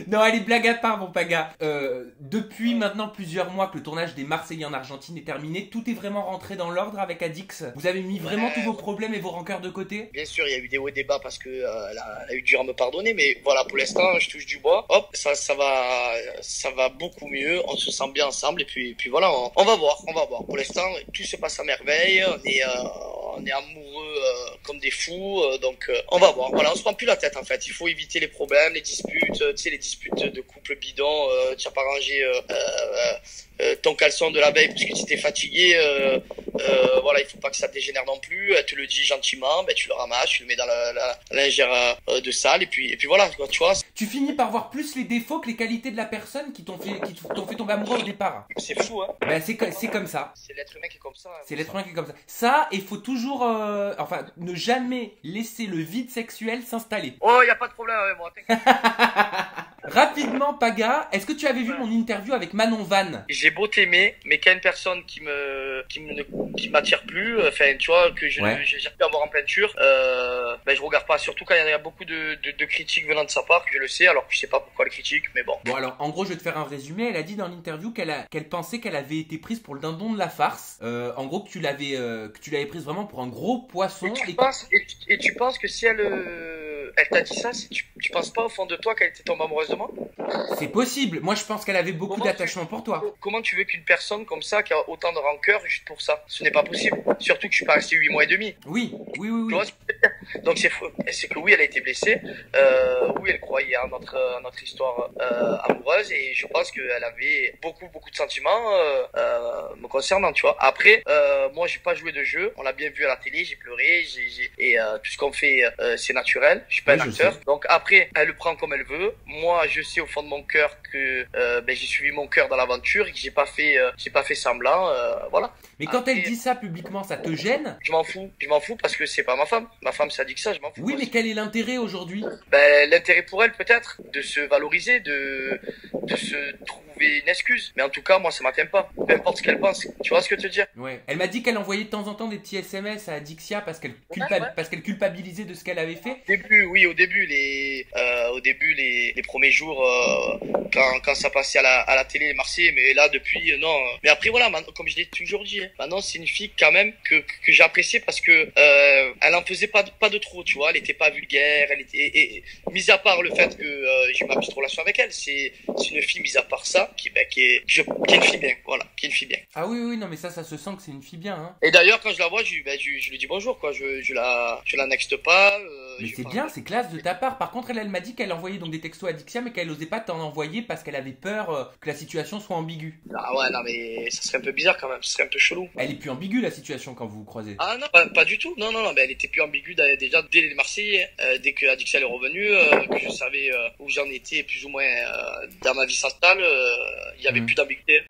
Non, allez, blague à part, mon Paga. Depuis maintenant plusieurs mois que le tournage des Marseillais en Argentine est terminé, tout est vraiment rentré dans l'ordre avec Adix. Vous avez mis vraiment tous vos problèmes et vos rancœurs de côté? Bien sûr, il y a eu des hauts et des bas parce que elle a eu dur à me pardonner, mais voilà, pour l'instant, je touche du bois. Hop, ça va beaucoup mieux. On se sent bien ensemble et puis voilà, on va voir. Pour l'instant, tout se passe à merveille. On est amoureux comme des fous, donc on va voir. Voilà, on se prend plus la tête en fait. Il faut éviter les problèmes, les disputes, tu sais, les disputes de couple bidon. Tu n'as pas rangé ton caleçon de la veille parce que tu étais fatigué. Voilà, il faut pas que ça dégénère non plus. Elle te le dit gentiment, ben tu le ramasses, tu le mets dans la lingère de salle et puis voilà, quoi, tu vois. Tu finis par voir plus les défauts que les qualités de la personne qui t'ont fait tomber amoureux au départ. C'est fou, hein. Ben c'est comme ça. C'est l'être humain qui est comme ça. Hein, c'est l'être humain qui est comme ça. Ça, il faut toujours, ne jamais laisser le vide sexuel s'installer. Oh, y a pas de problème avec moi. Rapidement, Paga, est-ce que tu avais vu mon interview avec Manon Vannes? J'ai beau t'aimer, mais qu'il y a une personne qui m'attire plus, enfin, tu vois, que j'ai pu avoir en peinture, ben, je regarde pas, surtout quand il y a beaucoup de critiques venant de sa part, que je le sais, alors que je sais pas pourquoi les critiques, mais bon. Bon, alors, en gros, je vais te faire un résumé. Elle a dit dans l'interview qu'elle pensait qu'elle avait été prise pour le dindon de la farce. En gros, que tu l'avais prise vraiment pour un gros poisson. Et tu penses que si elle t'a dit ça, tu penses pas au fond de toi qu'elle était tombée amoureuse de moi? C'est possible. Moi, je pense qu'elle avait beaucoup d'attachement pour toi. Comment tu veux qu'une personne comme ça, qui a autant de rancœur, juste pour ça? Ce n'est pas possible. Surtout que je suis pas resté 8 mois et demi. Oui. Tu vois ce que je veux dire? Donc c'est que oui, elle a été blessée. Oui, elle croyait à notre histoire amoureuse et je pense qu'elle avait beaucoup de sentiments me concernant, tu vois. Après, moi, j'ai pas joué de jeu. On l'a bien vu à la télé. J'ai pleuré. Et tout ce qu'on fait, c'est naturel. Je suis pas un acteur. Donc après, elle le prend comme elle veut. Moi, je sais au fond de mon cœur que j'ai suivi mon cœur dans l'aventure et que j'ai pas fait semblant. Voilà. Mais quand elle dit ça publiquement, ça te gêne? Je m'en fous parce que c'est pas ma femme. Ma femme, ça dit que ça, je m'en fous. Oui, mais quel est l'intérêt aujourd'hui? L'intérêt pour elle, peut-être, de se valoriser, de se trouver une excuse. Mais en tout cas, moi, ça m'atteint pas. Peu importe ce qu'elle pense. Tu vois ce que je veux te dire? Ouais. Elle m'a dit qu'elle envoyait de temps en temps des petits SMS à Adixia parce qu'elle culpabilisait de ce qu'elle avait fait. Au début, les premiers jours, quand ça passait à la télé, les Marseillais, mais là, depuis, non. Mais après, voilà, maintenant, comme je l'ai toujours dit, hein, maintenant, c'est une fille, quand même, que j'ai appréciée parce que, elle en faisait pas de trop, tu vois. Elle était pas vulgaire, mis à part le fait que, j'ai ma petite relation avec elle, c'est une fille, mis à part ça, qui est une fille bien, voilà, qui est une fille bien. Ah oui, non, mais ça se sent que c'est une fille bien, hein. Et d'ailleurs, quand je la vois, je lui dis bonjour, quoi. Je la nexte pas, mais c'est bien, c'est classe de ta part. Par contre, elle m'a dit qu'elle envoyait donc des textos à Adixia, mais qu'elle osait pas t'en envoyer parce qu'elle avait peur que la situation soit ambiguë. Ah ouais, non, mais ça serait un peu bizarre quand même, ça serait un peu chelou. Elle est plus ambiguë la situation quand vous vous croisez. Ah non, pas du tout. Non, mais elle était plus ambiguë déjà dès les Marseillais. Dès que Adixia est revenue, que je savais où j'en étais plus ou moins dans ma vie sociale, il y avait plus d'ambiguïté.